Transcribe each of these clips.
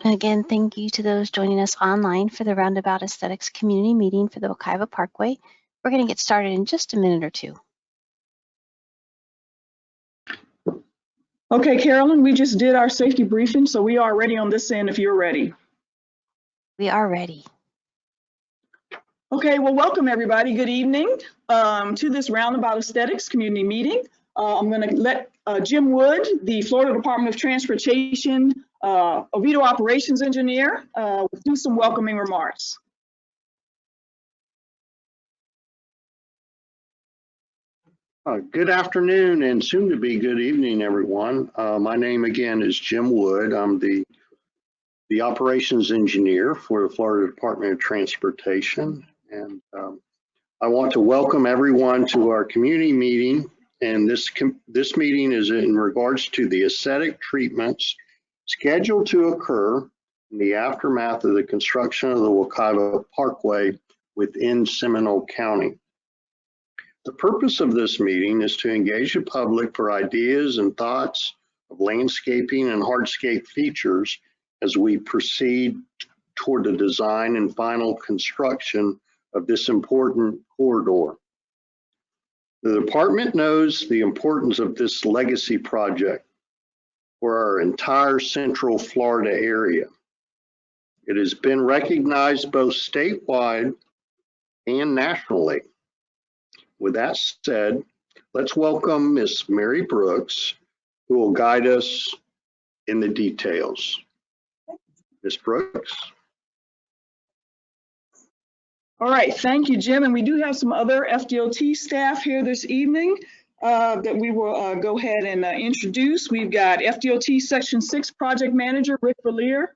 Again, thank you to those joining us online for the Roundabout Aesthetics Community Meeting for the Wekiva Parkway. We're going to get started in just a minute or two. Okay, Carolyn, we just did our safety briefing, so we are ready on this end if you're ready. We are ready. Okay, well, welcome everybody. Good evening to this Roundabout Aesthetics Community Meeting. I'm going to let Jim Wood, the Florida Department of Transportation, Oviedo Operations Engineer, do some welcoming remarks. Good afternoon and soon to be good evening, everyone. My name again is Jim Wood. I'm the Operations Engineer for the Florida Department of Transportation. And I want to welcome everyone to our community meeting. And this meeting is in regards to the aesthetic treatments scheduled to occur in the aftermath of the construction of the Wekiva Parkway within Seminole County. The purpose of this meeting is to engage the public for ideas and thoughts of landscaping and hardscape features as we proceed toward the design and final construction of this important corridor. The department knows the importance of this legacy project for our entire Central Florida area. It has been recognized both statewide and nationally. With that said, let's welcome Ms. Mary Brooks, who will guide us in the details. Ms. Brooks. All right, thank you, Jim. And we do have some other FDOT staff here this evening that we will go ahead and introduce. We've got FDOT Section 6 Project Manager, Rick Valier.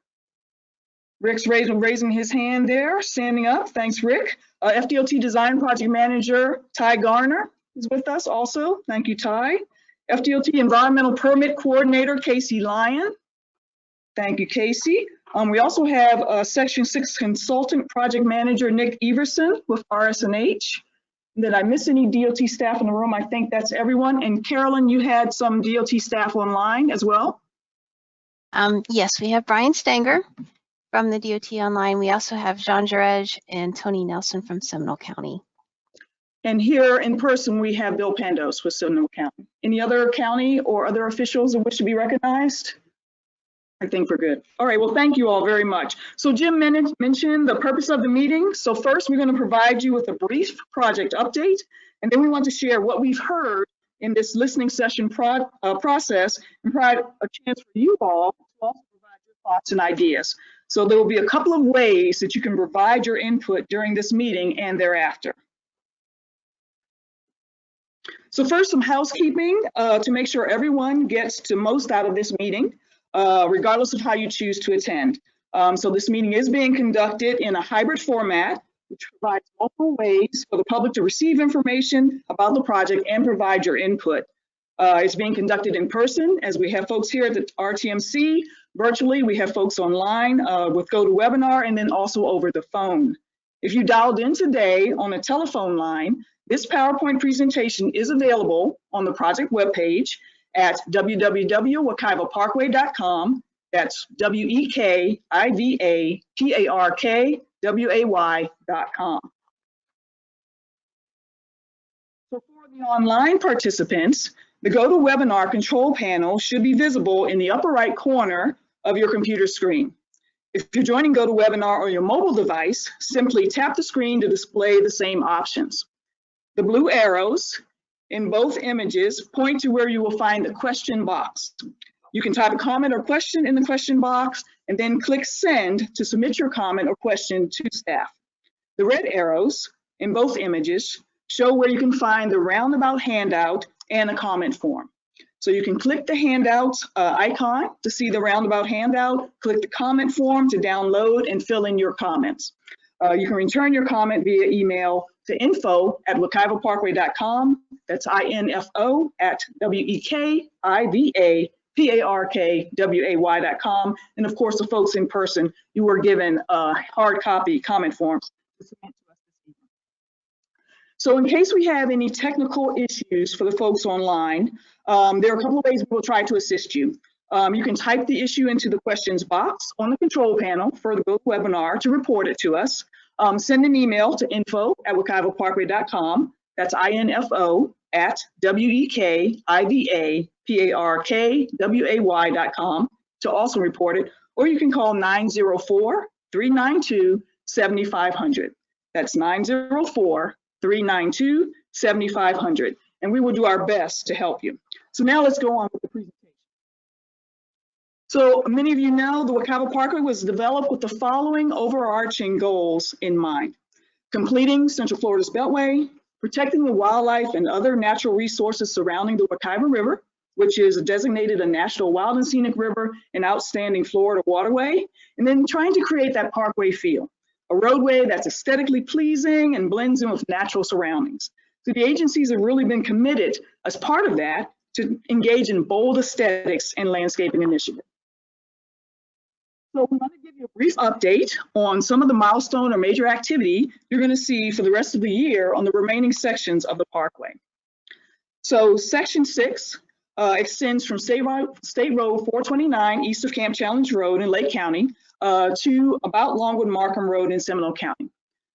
Rick's raising his hand there, standing up. Thanks, Rick. FDOT Design Project Manager, Ty Garner is with us also. Thank you, Ty. FDOT Environmental Permit Coordinator, Casey Lyon. Thank you, Casey. We also have Section 6 Consultant Project Manager, Nick Everson with RSNH. Did I miss any DOT staff in the room? I think that's everyone. And Carolyn, you had some DOT staff online as well? Yes, we have Brian Stanger from the DOT online. We also have Jean Jarej and Tony Nelson from Seminole County. And here in person, we have Bill Pandos with Seminole County. Any other county or other officials that wish to be recognized? I think we're good. All right, well, thank you all very much. So Jim mentioned the purpose of the meeting. So first, we're going to provide you with a brief project update, and then we want to share what we've heard in this listening session process and provide a chance for you all to also provide your thoughts and ideas. So there will be a couple of ways that you can provide your input during this meeting and thereafter. So first, some housekeeping to make sure everyone gets the most out of this meeting, regardless of how you choose to attend. So this meeting is being conducted in a hybrid format, which provides multiple ways for the public to receive information about the project and provide your input. It's being conducted in person, as we have folks here at the RTMC. Virtually, we have folks online with GoToWebinar, and then also over the phone. If you dialed in today on a telephone line, this PowerPoint presentation is available on the project webpage at www.wekivaparkway.com. That's WEKIVAPARKWAY.com. So for the online participants, the GoToWebinar control panel should be visible in the upper right corner of your computer screen. If you're joining GoToWebinar on your mobile device, simply tap the screen to display the same options. The blue arrows in both images point to where you will find the question box. You can type a comment or question in the question box and then click send to submit your comment or question to staff. The red arrows in both images show where you can find the Roundabout handout and a comment form. So you can click the handouts icon to see the Roundabout handout, click the comment form to download and fill in your comments. You can return your comment via email to info@wekivaparkway.com. That's info@WEKIVAPARKWAY.com. And of course, the folks in person, you were given hard copy comment forms to submit to us this evening. So in case we have any technical issues for the folks online, there are a couple of ways we will try to assist you. You can type the issue into the questions box on the control panel for the GoToWebinar to report it to us. Send an email to info@wekivaparkway.com. That's info@wekivaparkway.com to also report it. Or you can call 904-392-7500. That's 904-392-7500. And we will do our best to help you. So now let's go on with the presentation. So many of you know the Wekiva Parkway was developed with the following overarching goals in mind: completing Central Florida's Beltway, protecting the wildlife and other natural resources surrounding the Wekiva River, which is designated a National Wild and Scenic River and outstanding Florida waterway, and then trying to create that parkway feel, a roadway that's aesthetically pleasing and blends in with natural surroundings. So the agencies have really been committed as part of that to engage in bold aesthetics and landscaping initiatives. So we want to give you a brief update on some of the milestone or major activity you're going to see for the rest of the year on the remaining sections of the parkway. So section 6 extends from State Road 429 east of Camp Challenge Road in Lake County to about Longwood Markham Road in Seminole County.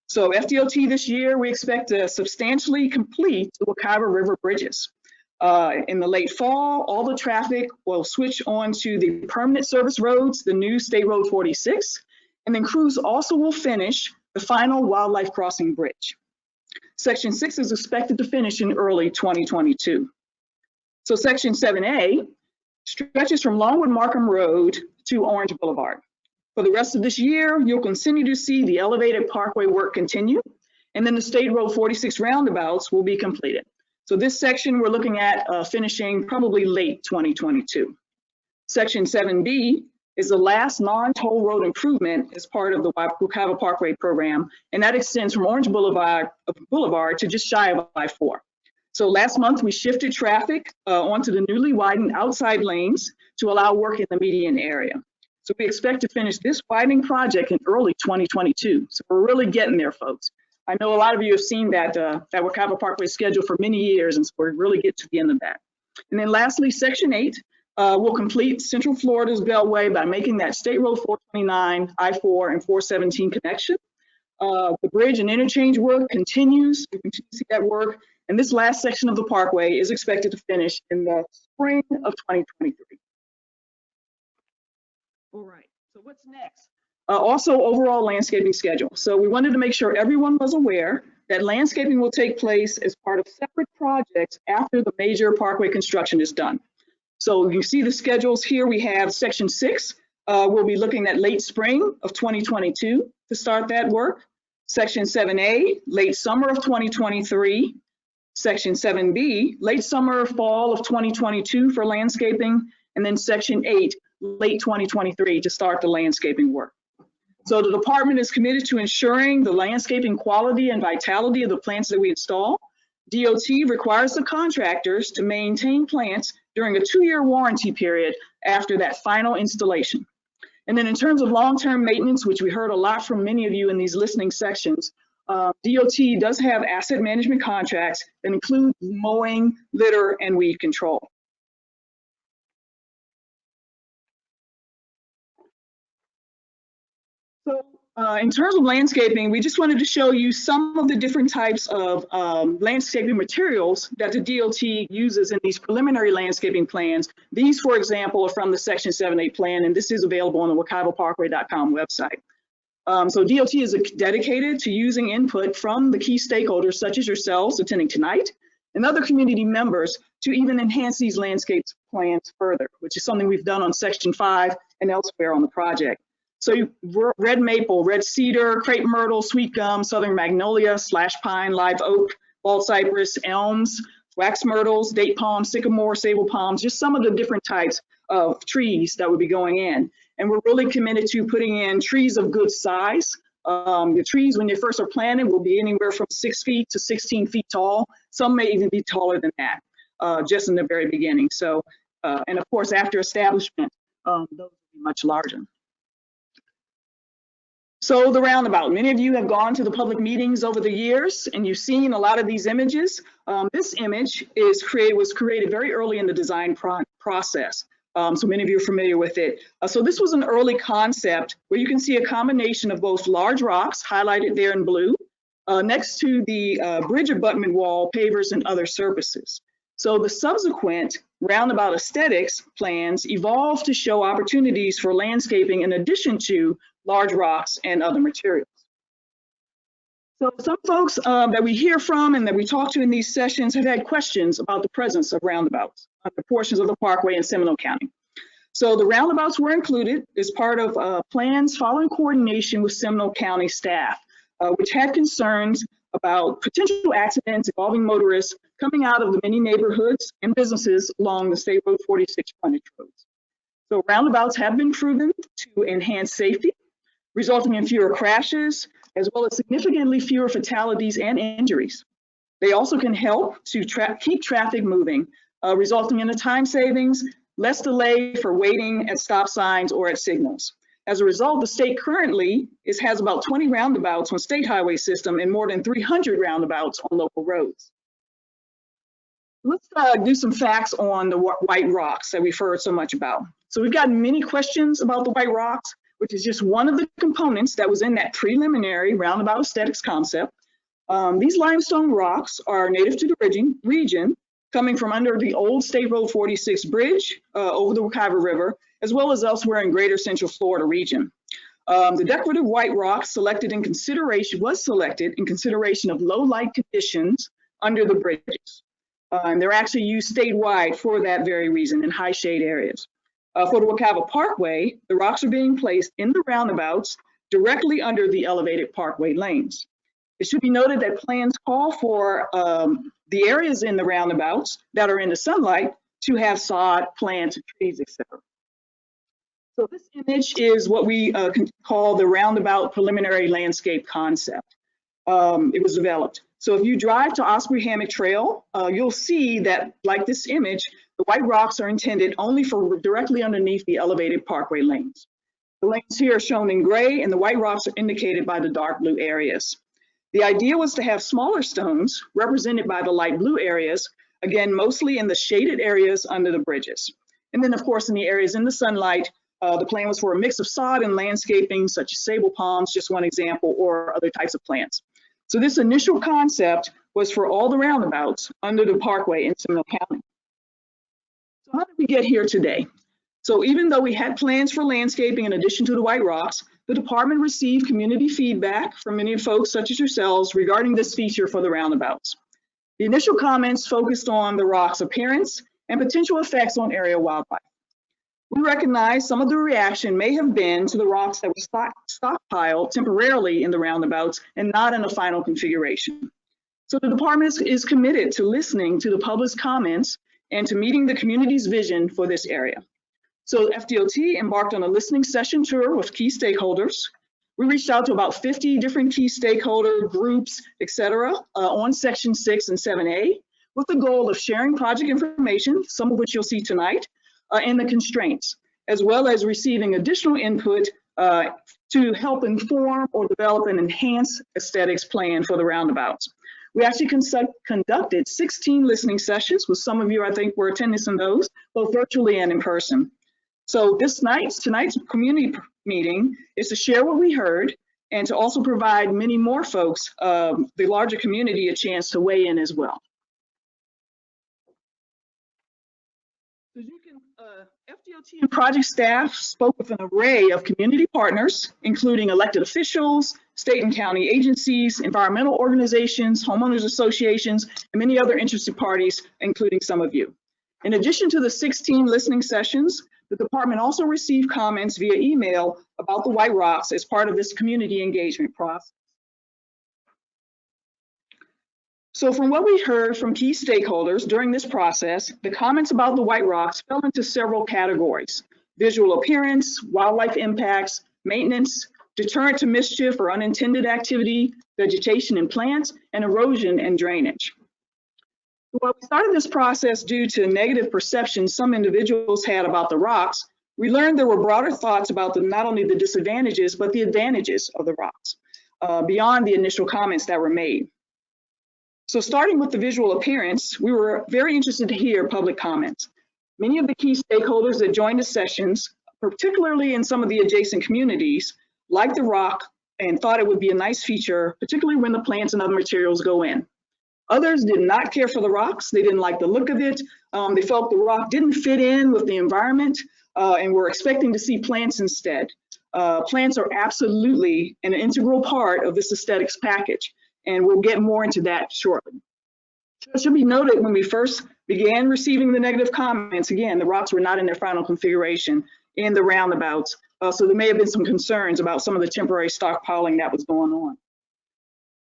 So FDOT this year, we expect to substantially complete the Wekiva River bridges. In the late fall, all the traffic will switch on to the permanent service roads, the new State Road 46, and then crews also will finish the final wildlife crossing bridge. Section 6 is expected to finish in early 2022. So Section 7A stretches from Longwood Markham Road to Orange Boulevard. For the rest of this year, you'll continue to see the elevated parkway work continue, and then the State Road 46 roundabouts will be completed. So this section we're looking at finishing probably late 2022. Section 7B is the last non-toll road improvement as part of the Wekiva Parkway program, and that extends from Orange Boulevard to just shy of I-4. So last month we shifted traffic onto the newly widened outside lanes to allow work in the median area. So we expect to finish this widening project in early 2022. So we're really getting there, folks. I know a lot of you have seen that Wekiva Parkway schedule for many years, and so we're really getting to the end of that. And then lastly, Section 8 will complete Central Florida's Beltway by making that State Road 429, I-4, and 417 connection. The bridge and interchange work continues. You can see that work. And this last section of the parkway is expected to finish in the spring of 2023. All right, so what's next? Also, overall landscaping schedule. So we wanted to make sure everyone was aware that landscaping will take place as part of separate projects after the major parkway construction is done. So you see the schedules here. We have Section 6. We'll be looking at late spring of 2022 to start that work. Section 7A, late summer of 2023. Section 7B, late summer or fall of 2022 for landscaping. And then Section 8, late 2023 to start the landscaping work. So the department is committed to ensuring the landscaping quality and vitality of the plants that we install. DOT requires the contractors to maintain plants during a 2-year warranty period after that final installation. And then in terms of long-term maintenance, which we heard a lot from many of you in these listening sections, DOT does have asset management contracts that include mowing, litter, and weed control. So in terms of landscaping, we just wanted to show you some of the different types of landscaping materials that the DOT uses in these preliminary landscaping plans. These, for example, are from the Section 7A plan, and this is available on the wekivaparkway.com website. So DOT is dedicated to using input from the key stakeholders, such as yourselves attending tonight, and other community members to even enhance these landscape plans further, which is something we've done on Section 5 and elsewhere on the project. So red maple, red cedar, crepe myrtle, sweet gum, southern magnolia, slash pine, live oak, bald cypress, elms, wax myrtles, date palm, sycamore, sable palms, just some of the different types of trees that would be going in. And we're really committed to putting in trees of good size. The trees, when they first are planted, will be anywhere from 6 feet to 16 feet tall. Some may even be taller than that, just in the very beginning. So, and of course, after establishment, those will be much larger. So the roundabout, many of you have gone to the public meetings over the years and you've seen a lot of these images. This image was created very early in the design process. So many of you are familiar with it. So this was an early concept where you can see a combination of both large rocks highlighted there in blue next to the bridge abutment wall, pavers, and other surfaces. So the subsequent roundabout aesthetics plans evolved to show opportunities for landscaping in addition to large rocks and other materials. So some folks that we hear from and that we talk to in these sessions have had questions about the presence of roundabouts on the portions of the parkway in Seminole County. So the roundabouts were included as part of plans following coordination with Seminole County staff, which had concerns about potential accidents involving motorists coming out of the many neighborhoods and businesses along the State Road 46 frontage roads. So roundabouts have been proven to enhance safety, resulting in fewer crashes, as well as significantly fewer fatalities and injuries. They also can help to keep traffic moving, resulting in a time savings, less delay for waiting at stop signs or at signals. As a result, the state currently has about 20 roundabouts on state highway system and more than 300 roundabouts on local roads. Let's do some facts on the white rocks that we've heard so much about. So we've gotten many questions about the white rocks, which is just one of the components that was in that preliminary roundabout aesthetics concept. These limestone rocks are native to the region, coming from under the old State Road 46 bridge over the Wekiva River, as well as elsewhere in greater Central Florida region. The decorative white rock was selected in consideration of low light conditions under the bridges. And they're actually used statewide for that very reason in high shade areas. For the Wekiva Parkway, the rocks are being placed in the roundabouts directly under the elevated parkway lanes. It should be noted that plans call for the areas in the roundabouts that are in the sunlight to have sod, plants, trees, etc. So this image is what we call the roundabout preliminary landscape concept. It was developed. So if you drive to Osprey Hammock Trail, you'll see that, like this image, the white rocks are intended only for directly underneath the elevated parkway lanes. The lanes here are shown in gray and the white rocks are indicated by the dark blue areas. The idea was to have smaller stones represented by the light blue areas, again, mostly in the shaded areas under the bridges. And then of course, in the areas in the sunlight, the plan was for a mix of sod and landscaping such as sable palms, just one example, or other types of plants. So this initial concept was for all the roundabouts under the parkway in Seminole County. So how did we get here today? So even though we had plans for landscaping in addition to the white rocks, the department received community feedback from many folks such as yourselves regarding this feature for the roundabouts. The initial comments focused on the rocks' appearance and potential effects on area wildlife. We recognize some of the reaction may have been to the rocks that were stockpiled temporarily in the roundabouts and not in a final configuration. So the department is committed to listening to the public's comments and to meeting the community's vision for this area. So FDOT embarked on a listening session tour with key stakeholders. We reached out to about 50 different key stakeholder groups, et cetera, on Section 6 and 7A with the goal of sharing project information, some of which you'll see tonight, and the constraints, as well as receiving additional input to help inform or develop an enhanced aesthetics plan for the roundabouts. We actually conducted 16 listening sessions with some of you, I think, were attending some of those, both virtually and in person. So tonight's community meeting is to share what we heard and to also provide many more folks, the larger community, a chance to weigh in as well. So you can, FDOT and project staff spoke with an array of community partners, including elected officials, state and county agencies, environmental organizations, homeowners associations, and many other interested parties, including some of you. In addition to the 16 listening sessions, the department also received comments via email about the white rocks as part of this community engagement process. So from what we heard from key stakeholders during this process, the comments about the white rocks fell into several categories: visual appearance, wildlife impacts, maintenance, deterrent to mischief or unintended activity, vegetation and plants, and erosion and drainage. While we started this process due to negative perceptions some individuals had about the rocks, we learned there were broader thoughts about not only the disadvantages, but the advantages of the rocks, beyond the initial comments that were made. So starting with the visual appearance, we were very interested to hear public comments. Many of the key stakeholders that joined the sessions, particularly in some of the adjacent communities, liked the rock and thought it would be a nice feature, particularly when the plants and other materials go in. Others did not care for the rocks. They didn't like the look of it. They felt the rock didn't fit in with the environment and were expecting to see plants instead. Plants are absolutely an integral part of this aesthetics package, and we'll get more into that shortly. So it should be noted when we first began receiving the negative comments, again, the rocks were not in their final configuration in the roundabouts. So there may have been some concerns about some of the temporary stockpiling that was going on.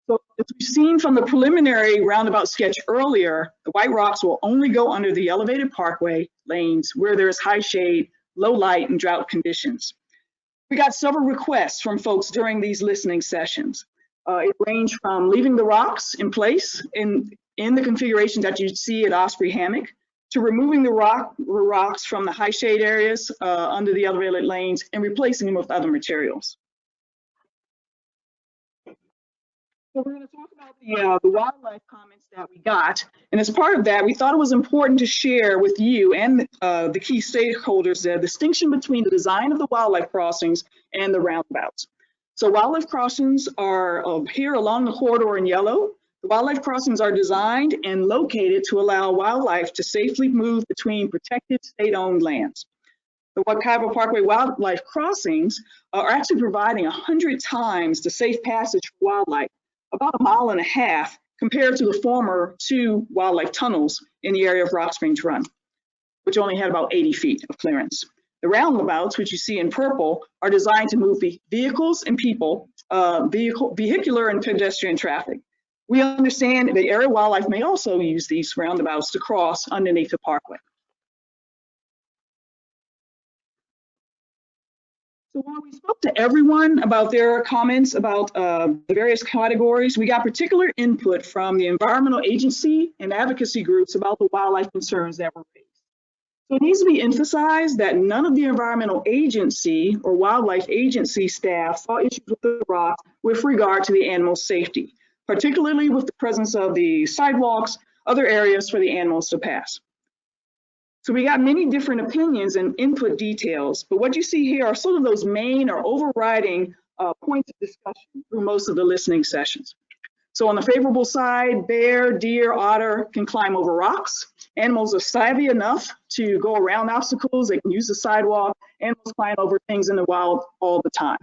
So as we've seen from the preliminary roundabout sketch earlier, the white rocks will only go under the elevated parkway lanes where there's high shade, low light, and drought conditions. We got several requests from folks during these listening sessions. It ranged from leaving the rocks in place in the configuration that you see at Osprey Hammock, to removing the rocks from the high shade areas under the elevated lanes and replacing them with other materials. So we're going to talk about the wildlife comments that we got. And as part of that, we thought it was important to share with you and the key stakeholders the distinction between the design of the wildlife crossings and the roundabouts. So wildlife crossings are here along the corridor in yellow. The wildlife crossings are designed and located to allow wildlife to safely move between protected state-owned lands. The Wekiva Parkway wildlife crossings are actually providing 100 times the safe passage for wildlife, about 1.5 miles compared to the former 2 wildlife tunnels in the area of Rock Springs Run, which only had about 80 feet of clearance. The roundabouts, which you see in purple, are designed to move vehicles and people, vehicular and pedestrian traffic. We understand that area wildlife may also use these roundabouts to cross underneath the parkway. So while we spoke to everyone about their comments about the various categories, we got particular input from the environmental agency and advocacy groups about the wildlife concerns that were raised. So it needs to be emphasized that none of the environmental agency or wildlife agency staff saw issues with the rock with regard to the animal safety, particularly with the presence of the sidewalks, other areas for the animals to pass. So we got many different opinions and input details, but what you see here are sort of those main or overriding points of discussion through most of the listening sessions. So on the favorable side, bear, deer, otter can climb over rocks. Animals are savvy enough to go around obstacles. They can use the sidewalk. Animals climb over things in the wild all the time.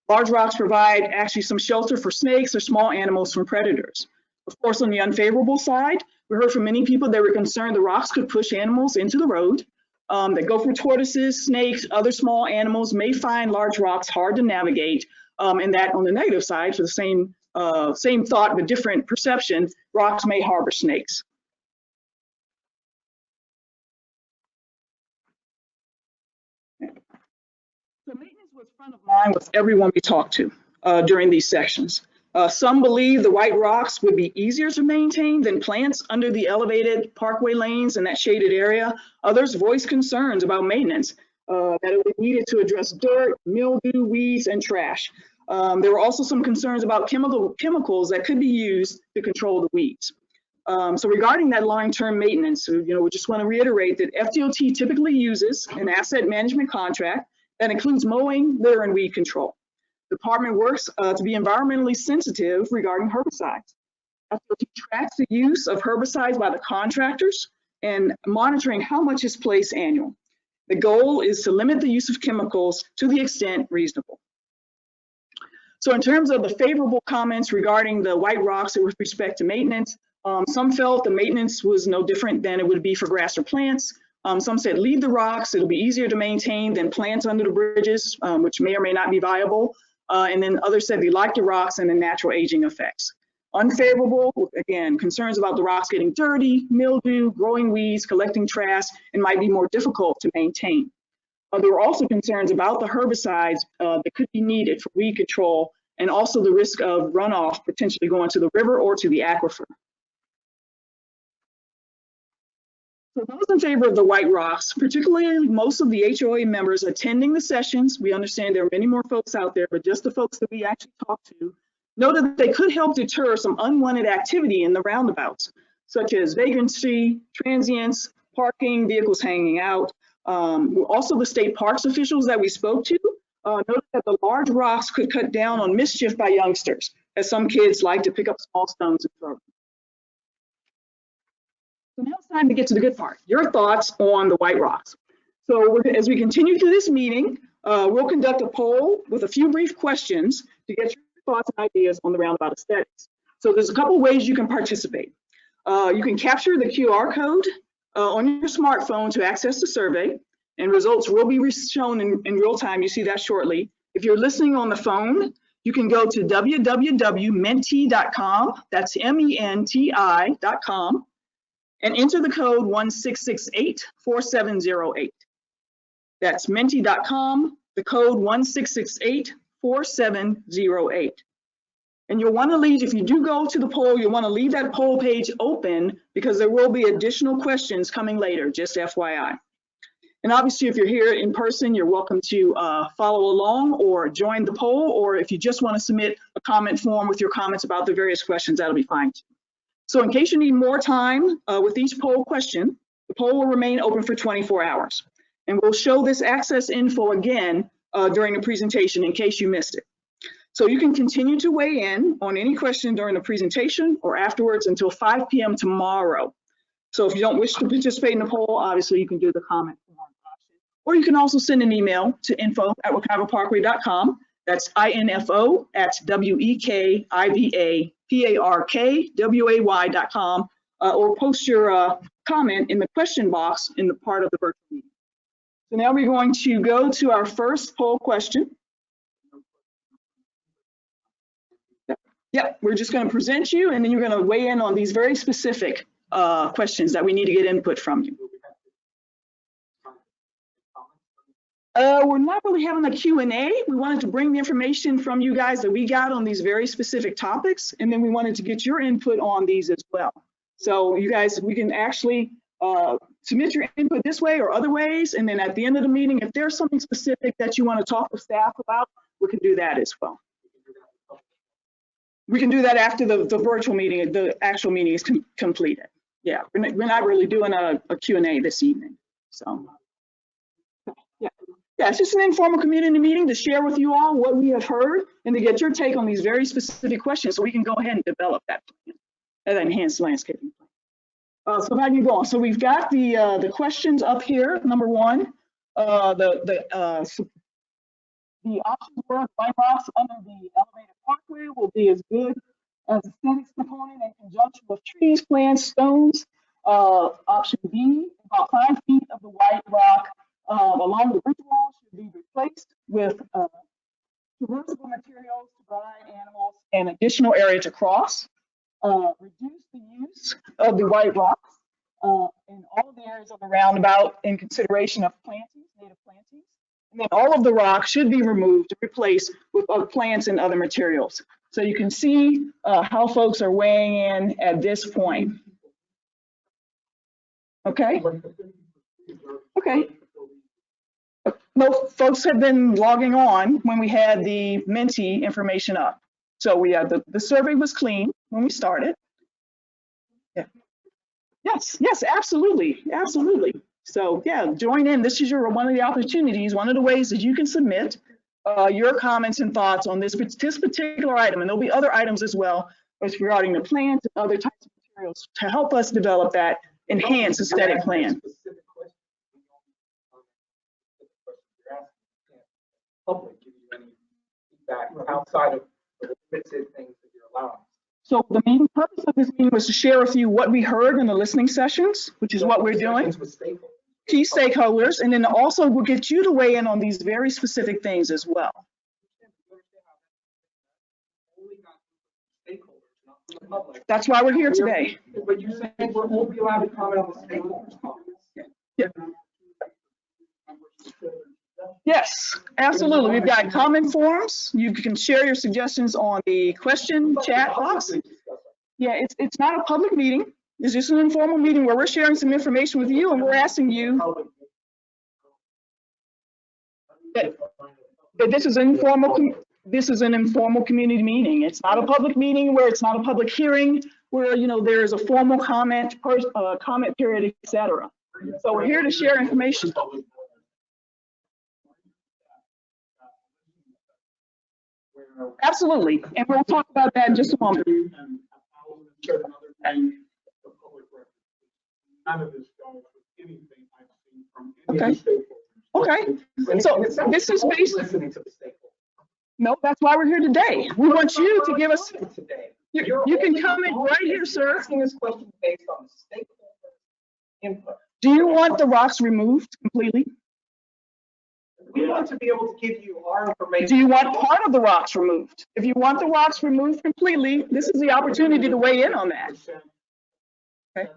Large rocks provide actually some shelter for snakes or small animals from predators. Of course, on the unfavorable side, we heard from many people that were concerned the rocks could push animals into the road. That gopher tortoises, snakes, other small animals may find large rocks hard to navigate. And that on the negative side, for the same thought but different perception, rocks may harbor snakes. So maintenance was front of mind with everyone we talked to during these sections. Some believe the white rocks would be easier to maintain than plants under the elevated parkway lanes in that shaded area. Others voiced concerns about maintenance, that it would be needed to address dirt, mildew, weeds, and trash. There were also some concerns about chemicals that could be used to control the weeds. So regarding that long-term maintenance, we just want to reiterate that FDOT typically uses an asset management contract that includes mowing, litter, and weed control. The department works to be environmentally sensitive regarding herbicides. FDOT tracks the use of herbicides by the contractors and monitoring how much is placed annual. The goal is to limit the use of chemicals to the extent reasonable. So in terms of the favorable comments regarding the white rocks with respect to maintenance, some felt the maintenance was no different than it would be for grass or plants. Some said leave the rocks, it'll be easier to maintain than plants under the bridges, which may or may not be viable. And then others said they like the rocks and the natural aging effects. Unfavorable, again, concerns about the rocks getting dirty, mildew, growing weeds, collecting trash, and might be more difficult to maintain. There were also concerns about the herbicides that could be needed for weed control, and also the risk of runoff potentially going to the river or to the aquifer. So those in favor of the white rocks, particularly most of the HOA members attending the sessions, we understand there are many more folks out there, but just the folks that we actually talked to, noted that they could help deter some unwanted activity in the roundabouts, such as vagrancy, transients, parking, vehicles hanging out. Also the state parks officials that we spoke to noted that the large rocks could cut down on mischief by youngsters, as some kids like to pick up small stones and throw them. So now it's time to get to the good part, your thoughts on the white rocks. So as we continue through this meeting, we'll conduct a poll with a few brief questions to get your thoughts and ideas on the roundabout aesthetics. So there's a couple ways you can participate. You can capture the QR code on your smartphone to access the survey, and results will be shown in real time. You see that shortly. If you're listening on the phone, you can go to www.menti.com, that's MENTI.com, and enter the code 1668-4708. That's menti.com, the code 1668-4708. And you'll want to leave, if you do go to the poll, you'll want to leave that poll page open because there will be additional questions coming later, just FYI. And obviously, if you're here in person, you're welcome to follow along or join the poll, or if you just want to submit a comment form with your comments about the various questions, that'll be fine too. So in case you need more time with each poll question, the poll will remain open for 24 hours. And we'll show this access info again during the presentation in case you missed it. So you can continue to weigh in on any question during the presentation or afterwards until 5 p.m. tomorrow. So if you don't wish to participate in the poll, obviously you can do the comment form option. Or you can also send an email to info@wekivaparkway.com. That's info@WEKIVAPARKWAY.com, or post your comment in the question box in the part of the virtual meeting. So now we're going to go to our first poll question. Yeah, we're just going to present you, and then you're going to weigh in on these very specific questions that we need to get input from you. We're not really having a Q&A. We wanted to bring the information from you guys that we got on these very specific topics, and then we wanted to get your input on these as well. So you guys, we can actually submit your input this way or other ways, and then at the end of the meeting, if there's something specific that you want to talk with staff about, we can do that as well. We can do that after the virtual meeting, the actual meeting is completed. Yeah, we're not really doing a Q&A this evening. So, yeah, it's just an informal community meeting to share with you all what we have heard and to get your take on these very specific questions so we can go ahead and develop that plan, that enhanced landscaping plan. So how do you go on? So we've got the questions up here. Number one, the options were white rocks under the elevated parkway will be as good as aesthetics component in conjunction with trees, plants, stones. Option B, about 5 feet of the white rock along the bridge wall should be replaced with traversable materials to provide animals an additional area to cross. Reduce the use of the white rocks in all the areas of the roundabout in consideration of plantings, native plantings. And then all of the rocks should be removed to replace with other plants and other materials. So you can see how folks are weighing in at this point. Okay. Okay. Most folks have been logging on when we had the Menti information up. So we had the survey was clean when we started. Yeah. Yes, absolutely, absolutely. So yeah, join in. This is one of the opportunities, one of the ways that you can submit your comments and thoughts on this particular item, and there'll be other items as well regarding the plants and other types of materials to help us develop that enhanced aesthetic plan. Public give you any feedback outside of the limited things that you're allowing. So the main purpose of this meeting was to share with you what we heard in the listening sessions, which is what we're doing. Key stakeholders, and then also we'll get you to weigh in on these very specific things as well. That's why we're here today. But you're saying we're only allowed to comment on the stakeholders' comments. Yeah. Yes, absolutely. We've got comment forms. You can share your suggestions on the question chat box. Yeah, it's not a public meeting. It's just an informal meeting where we're sharing some information with you, and we're asking you that this is informal. This is an informal community meeting. It's not a public meeting where it's not a public hearing where there is a formal comment period, etc. So we're here to share information. Absolutely, and we'll talk about that in just a moment. Okay. Okay. So this is based. No, that's why we're here today. We want you to give us. You can comment right here, sir. This question based on stakeholder input. Do you want the rocks removed completely? We want to be able to give you our information. Do you want part of the rocks removed? If you want the rocks removed completely, this is the opportunity to weigh in on that. Okay.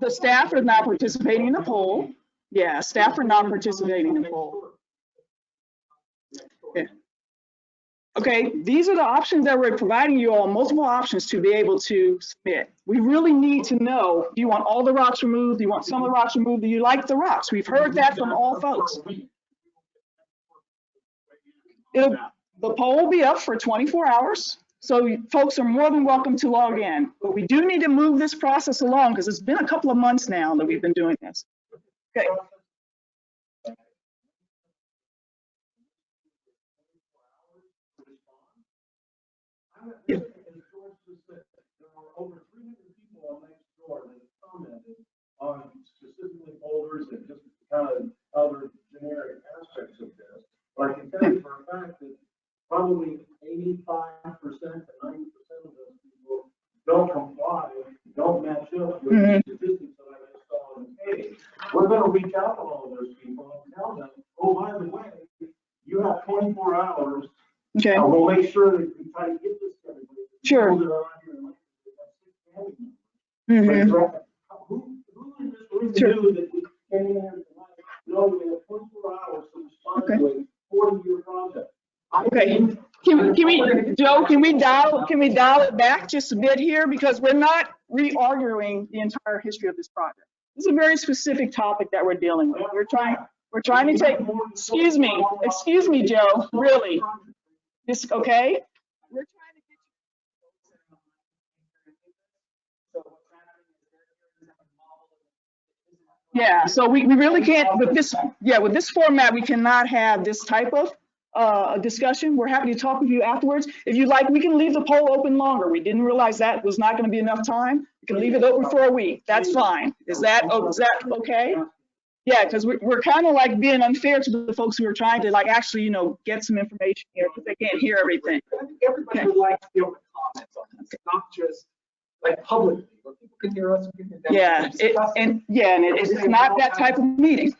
The staff are not participating in the poll. Yeah, staff are not participating in the poll. Yeah. Okay, these are the options that we're providing you all, multiple options to be able to submit. We really need to know, do you want all the rocks removed? Do you want some of the rocks removed? Do you like the rocks? We've heard that from all folks. The poll will be up for 24 hours. So folks are more than welcome to log in, but we do need to move this process along because it's been a couple of months now that we've been doing this. Okay. Yeah. There were over 300 people on Nextdoor that commented on specifically folders and just kind of other generic aspects of this. But I can tell you for a fact that probably 85% to 90% of those people don't comply, don't match up with the statistics that I just saw on the page. We're going to reach out to all of those people and tell them, oh, by the way, you have 24 hours. Okay. We'll make sure that we try to get this to everybody. Sure. Mm-hmm. Who in this room knew that we came in here tonight? No, we have 24 hours to respond to a 40-year project. Okay. Can we, Joe, can we dial it back just a bit here, because we're not re-arguing the entire history of this project. This is a very specific topic that we're dealing with. We're trying to take, excuse me, Joe, really. This, okay? We're trying to get you. Yeah, so we really can't, with this format, we cannot have this type of discussion. We're happy to talk with you afterwards. If you like, we can leave the poll open longer. We didn't realize that was not going to be enough time. We can leave it open for a week. That's fine. Is that okay? Yeah, because we're kind of like being unfair to the folks who are trying to like actually, you know, get some information here because they can't hear everything. Everybody would like to be able to comment on this, not just like publicly, where people can hear us. Yeah, it's not that type of meeting.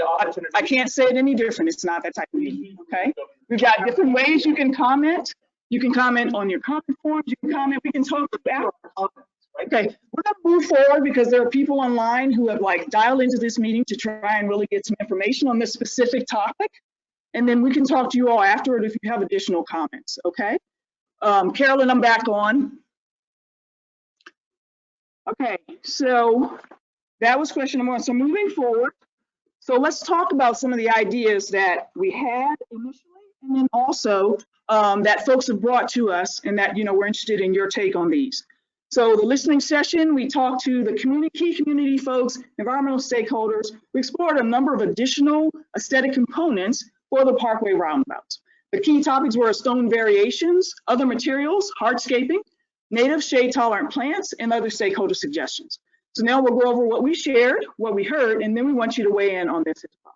I can't say it any different. It's not that type of meeting. Okay, we've got different ways you can comment. You can comment on your comment forms. You can comment. We can talk about. Okay, we're going to move forward because there are people online who have like dialed into this meeting to try and really get some information on this specific topic. And then we can talk to you all afterward if you have additional comments, okay? Carolyn, I'm back on. Okay, so that was question number one. So moving forward, so let's talk about some of the ideas that we had initially and then also that folks have brought to us and that, you know, we're interested in your take on these. So the listening session, we talked to the key community folks, environmental stakeholders. We explored a number of additional aesthetic components for the Parkway Roundabouts. The key topics were stone variations, other materials, hardscaping, native shade tolerant plants, and other stakeholder suggestions. So now we'll go over what we shared, what we heard, and then we want you to weigh in on this as well.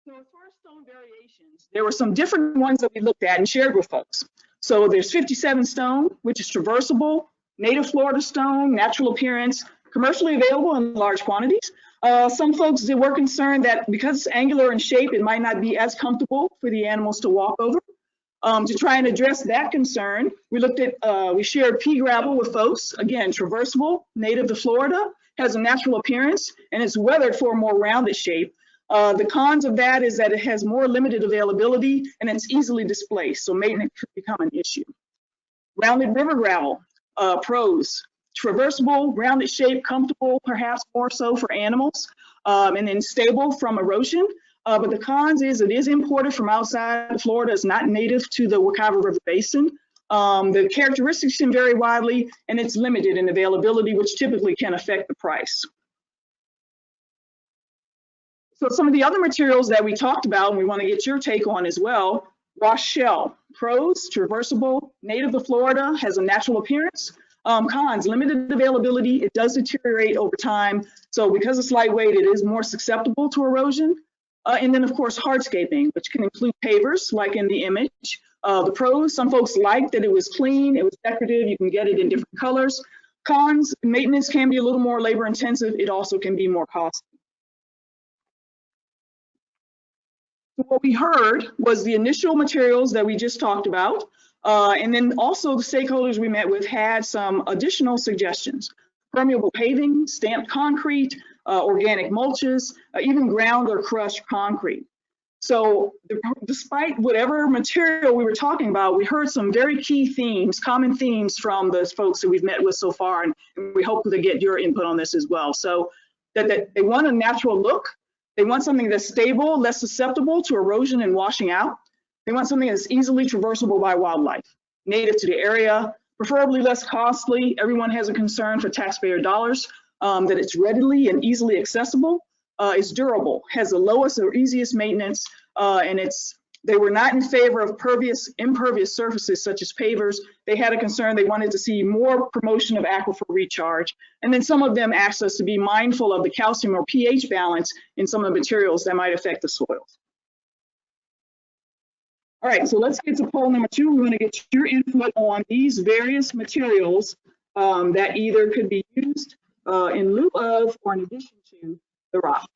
So as far as stone variations, there were some different ones that we looked at and shared with folks. So there's 57 stone, which is traversable, native Florida stone, natural appearance, commercially available in large quantities. Some folks were concerned that because it's angular in shape, it might not be as comfortable for the animals to walk over. To try and address that concern, we looked at, we shared pea gravel with folks. Again, traversable, native to Florida, has a natural appearance, and it's weathered for a more rounded shape. The cons of that is that it has more limited availability and it's easily displaced, so maintenance could become an issue. Rounded river gravel, pros, traversable, rounded shape, comfortable, perhaps more so for animals, and then stable from erosion. But the cons is it is imported from outside Florida. It's not native to the Wekiva River Basin. The characteristics can vary widely, and it's limited in availability, which typically can affect the price. So some of the other materials that we talked about, and we want to get your take on as well, wash shell. Pros, traversable, native to Florida, has a natural appearance. Cons, limited availability, it does deteriorate over time. So because it's lightweight, it is more susceptible to erosion. And then of course, hardscaping, which can include pavers, like in the image. The pros, some folks like that it was clean, it was decorative, you can get it in different colors. Cons, maintenance can be a little more labor intensive, it also can be more costly. What we heard was the initial materials that we just talked about, and then also the stakeholders we met with had some additional suggestions. Permeable paving, stamped concrete, organic mulches, even ground or crushed concrete. So despite whatever material we were talking about, we heard some very key themes, common themes from those folks that we've met with so far, and we hope to get your input on this as well. So that they want a natural look. They want something that's stable, less susceptible to erosion and washing out. They want something that's easily traversable by wildlife, native to the area, preferably less costly. Everyone has a concern for taxpayer dollars, that it's readily and easily accessible, is durable, has the lowest or easiest maintenance, and they were not in favor of impervious surfaces such as pavers. They had a concern, they wanted to see more promotion of aquifer recharge. And then some of them asked us to be mindful of the calcium or pH balance in some of the materials that might affect the soils. All right, so let's get to poll number 2. We want to get your input on these various materials that either could be used in lieu of or in addition to the rock.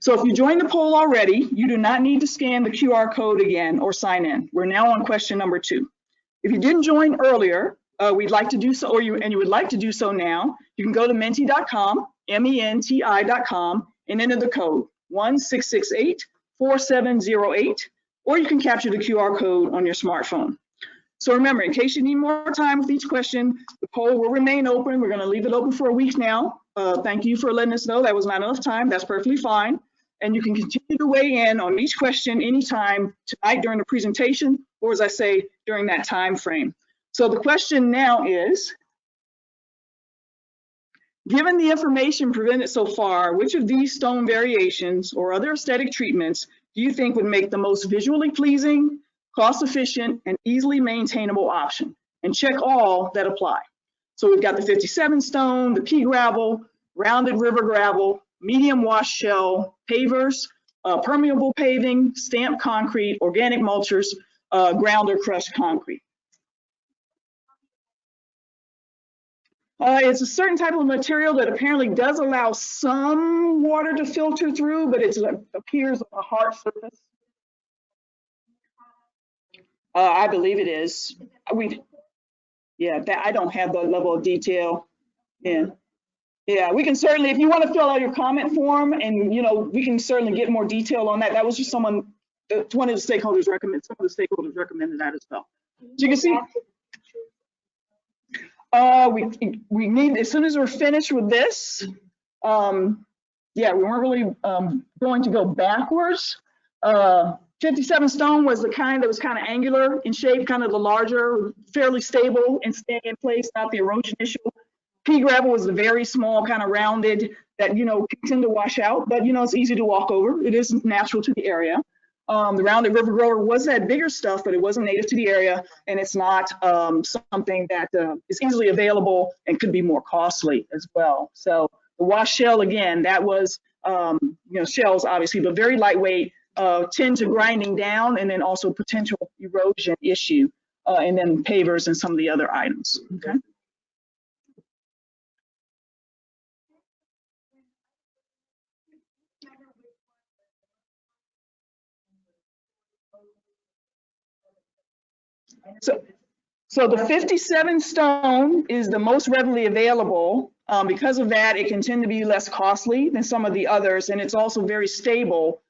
So if you joined the poll already, you do not need to scan the QR code again or sign in. We're now on question number 2. If you didn't join earlier, we'd like to do so, you would like to do so now, you can go to menti.com, menti.com, and enter the code 1668-4708, or you can capture the QR code on your smartphone. So remember, in case you need more time with each question, the poll will remain open. We're going to leave it open for a week now. Thank you for letting us know that was not enough time. That's perfectly fine. And you can continue to weigh in on each question anytime tonight during the presentation, or as I say, during that time frame. So the question now is, given the information presented so far, which of these stone variations or other aesthetic treatments do you think would make the most visually pleasing, cost-efficient, and easily maintainable option? And check all that apply. So we've got the 57 stone, the pea gravel, rounded river gravel, medium wash shell, pavers, permeable paving, stamped concrete, organic mulchers, ground or crushed concrete. It's a certain type of material that apparently does allow some water to filter through, but it appears on a hard surface. I believe it is. Yeah, I don't have that level of detail. Yeah, we can certainly, if you want to fill out your comment form, and we can certainly get more detail on that. That was just one of the stakeholders recommended. Some of the stakeholders recommended that as well. So you can see. We need, as soon as we're finished with this, yeah, we weren't really going to go backwards. 57 stone was the kind that was kind of angular in shape, kind of the larger, fairly stable and staying in place, not the erosion issue. Pea gravel was the very small, kind of rounded that, can tend to wash out, but it's easy to walk over. It is natural to the area. The rounded river grower was that bigger stuff, but it wasn't native to the area, and it's not something that is easily available and could be more costly as well. So the wash shell, again, that was shells obviously, but very lightweight, tend to grinding down, and then also potential erosion issue, and then pavers and some of the other items. Okay. So the 57 stone is the most readily available. Because of that, it can tend to be less costly than some of the others, and it's also very stable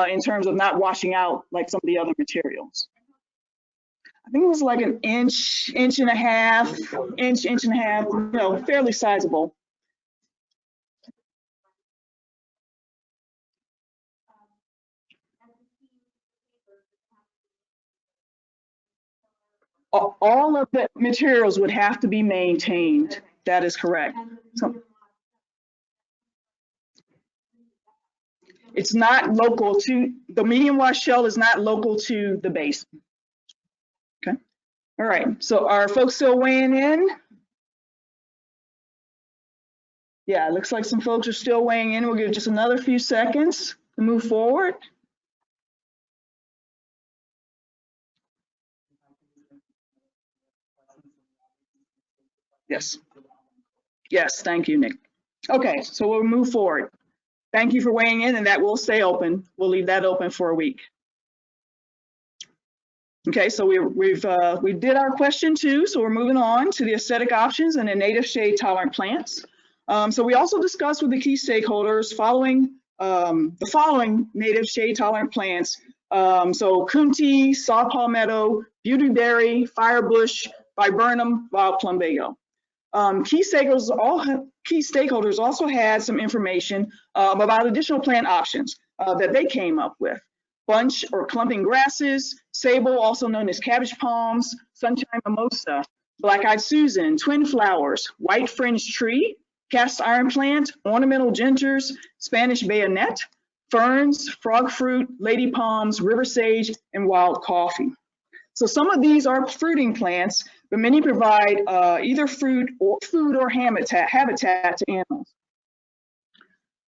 in terms of not washing out like some of the other materials. I think it was like an inch and a half, inch and a half, fairly sizable. All of the materials would have to be maintained. That is correct. So it's not local to, the medium wash shell is not local to the basin. Okay. All right. So are folks still weighing in? Yeah, it looks like some folks are still weighing in. We'll give just another few seconds to move forward. Yes. Yes, thank you, Nick. Okay, so we'll move forward. Thank you for weighing in, and that will stay open. We'll leave that open for a week. Okay, so we did our question 2, so we're moving on to the aesthetic options and the native shade tolerant plants. So we also discussed with the key stakeholders the following native shade tolerant plants. So Kunti, saw palmetto, beautyberry, firebush, viburnum, wild plumbago. Key stakeholders also had some information about additional plant options that they came up with. Bunch or clumping grasses, sable, also known as cabbage palms, sunshine mimosa, black-eyed Susan, twin flowers, white fringed tree, cast iron plant, ornamental gingers, Spanish bayonet, ferns, frog fruit, lady palms, river sage, and wild coffee. So some of these are fruiting plants, but many provide either food or habitat to animals.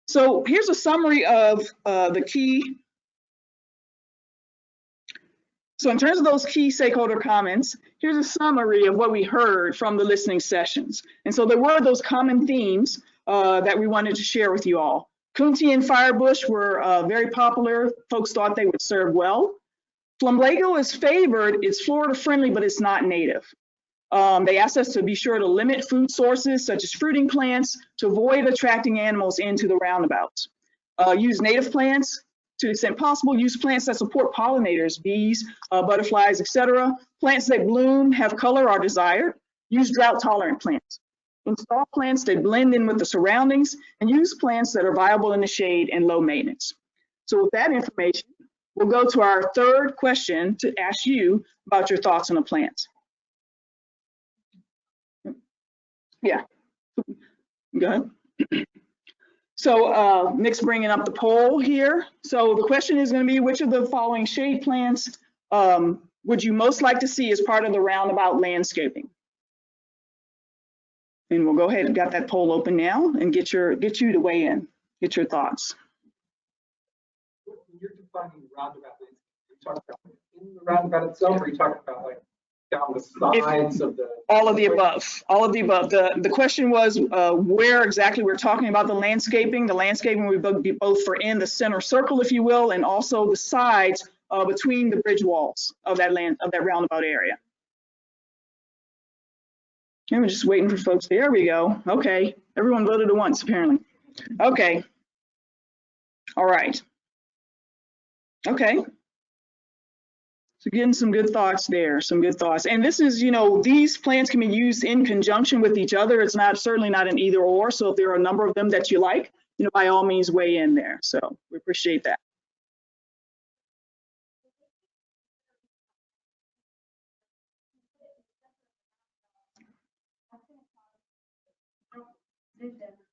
So here's a summary of the key. So in terms of those key stakeholder comments, here's a summary of what we heard from the listening sessions. And so there were those common themes that we wanted to share with you all. Kunti and firebush were very popular. Folks thought they would serve well. Plumbago is favored. It's Florida friendly, but it's not native. They asked us to be sure to limit food sources such as fruiting plants to avoid attracting animals into the roundabouts. Use native plants to the extent possible. Use plants that support pollinators, bees, butterflies, etc. Plants that bloom, have color, are desired. Use drought-tolerant plants. Install plants that blend in with the surroundings, and use plants that are viable in the shade and low maintenance. So with that information, we'll go to our third question to ask you about your thoughts on the plants. Yeah, go ahead. So Nick's bringing up the poll here. So the question is going to be, which of the following shade plants would you most like to see as part of the roundabout landscaping? And we'll go ahead and got that poll open now and get you to weigh in, get your thoughts. When you're defining roundabout, are you talking about in the roundabout itself, or are you talking about like down the sides of the? All of the above. All of the above. The question was where exactly we're talking about the landscaping. The landscaping would be both for in the center circle, if you will, and also the sides between the bridge walls of that roundabout area. And we're just waiting for folks. There we go. Okay, everyone voted at once apparently. Okay. All right. Okay. So getting some good thoughts there, some good thoughts. And this is, these plants can be used in conjunction with each other. It's certainly not an either or. So if there are a number of them that you like, by all means weigh in there. So we appreciate that.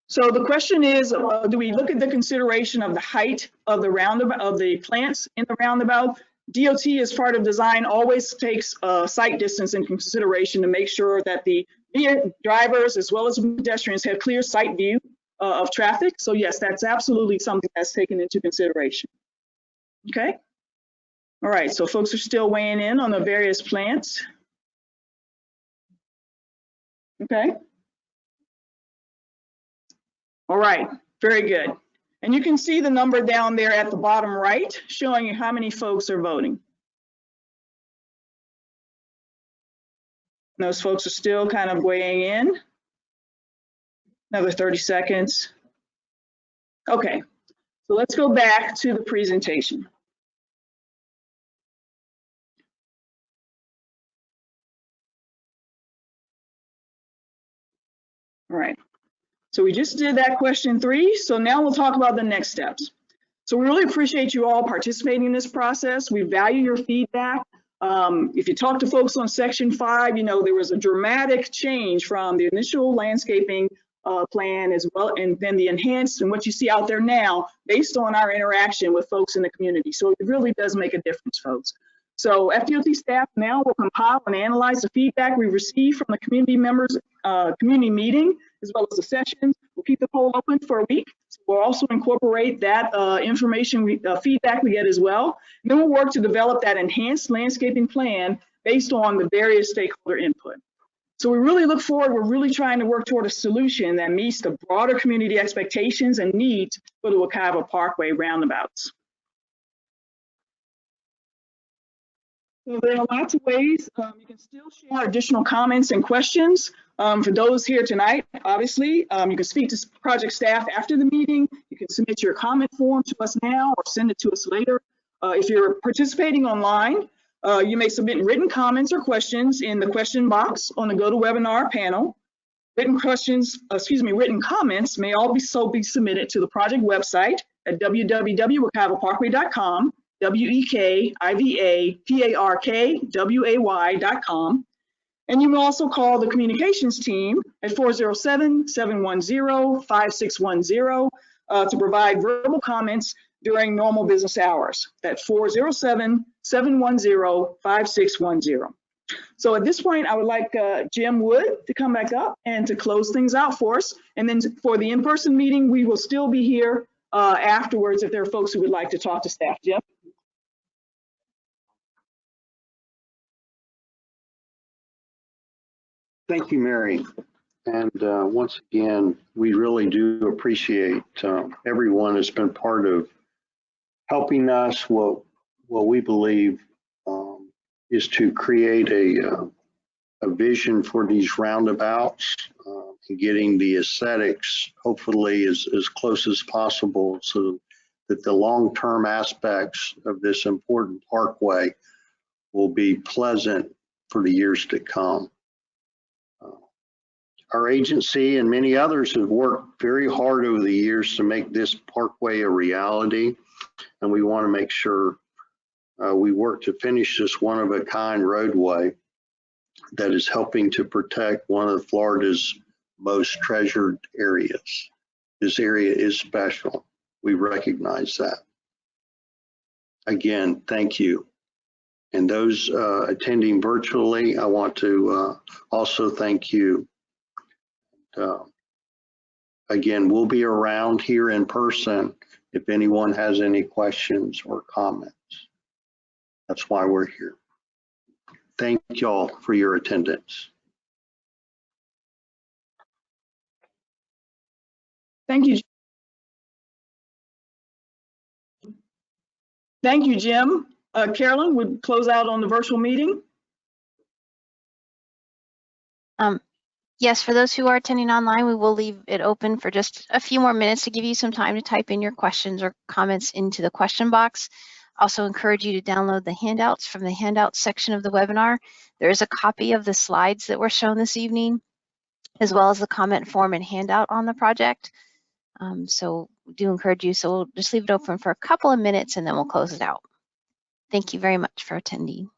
So the question is, do we look at the consideration of the height of the roundabout, of the plants in the roundabout? DOT, as part of design, always takes sight distance into consideration to make sure that the drivers as well as pedestrians have clear sight view of traffic. So yes, that's absolutely something that's taken into consideration. Okay. All right, so folks are still weighing in on the various plants. Okay. All right, very good. And you can see the number down there at the bottom right, showing you how many folks are voting. Those folks are still kind of weighing in. Another 30 seconds. Okay, so let's go back to the presentation. All right. So we just did that question 3. So now we'll talk about the next steps. So we really appreciate you all participating in this process. We value your feedback. If you talk to folks on Section 5, you know, there was a dramatic change from the initial landscaping plan as well, and then the enhanced and what you see out there now based on our interaction with folks in the community. So it really does make a difference, folks. So FDOT staff now will compile and analyze the feedback we receive from the community members, community meeting, as well as the sessions. We'll keep the poll open for a week. So we'll also incorporate that information, feedback we get as well. And then we'll work to develop that enhanced landscaping plan based on the various stakeholder input. So we really look forward, we're really trying to work toward a solution that meets the broader community expectations and needs for the Wekiva Parkway roundabouts. So there are lots of ways you can still share additional comments and questions. For those here tonight, obviously, you can speak to project staff after the meeting. You can submit your comment form to us now or send it to us later. If you're participating online, you may submit written comments or questions in the question box on the GoToWebinar panel. Written comments may also be submitted to the project website at www.wekivaparkway.com. WEKIVAPARKWAY.com. And you can also call the communications team at 407-710-5610 to provide verbal comments during normal business hours. That's 407-710-5610. So at this point, I would like Jim Wood to come back up and to close things out for us. And then for the in-person meeting, we will still be here afterwards if there are folks who would like to talk to staff. Jim? Thank you, Mary. And once again, we really do appreciate everyone has been part of helping us what we believe is to create a vision for these roundabouts and getting the aesthetics hopefully as close as possible so that the long-term aspects of this important parkway will be pleasant for the years to come. Our agency and many others have worked very hard over the years to make this parkway a reality, and we want to make sure we work to finish this one-of-a-kind roadway that is helping to protect one of Florida's most treasured areas. This area is special. We recognize that. Again, thank you. And those attending virtually, I want to also thank you. Again, we'll be around here in person if anyone has any questions or comments. That's why we're here. Thank y'all for your attendance. Thank you. Thank you, Jim. Carolyn, would close out on the virtual meeting? Yes, for those who are attending online, we will leave it open for just a few more minutes to give you some time to type in your questions or comments into the question box. Also encourage you to download the handouts from the handouts section of the webinar. There is a copy of the slides that were shown this evening, as well as the comment form and handout on the project. So we do encourage you. So we'll just leave it open for a couple of minutes and then we'll close it out. Thank you very much for attending.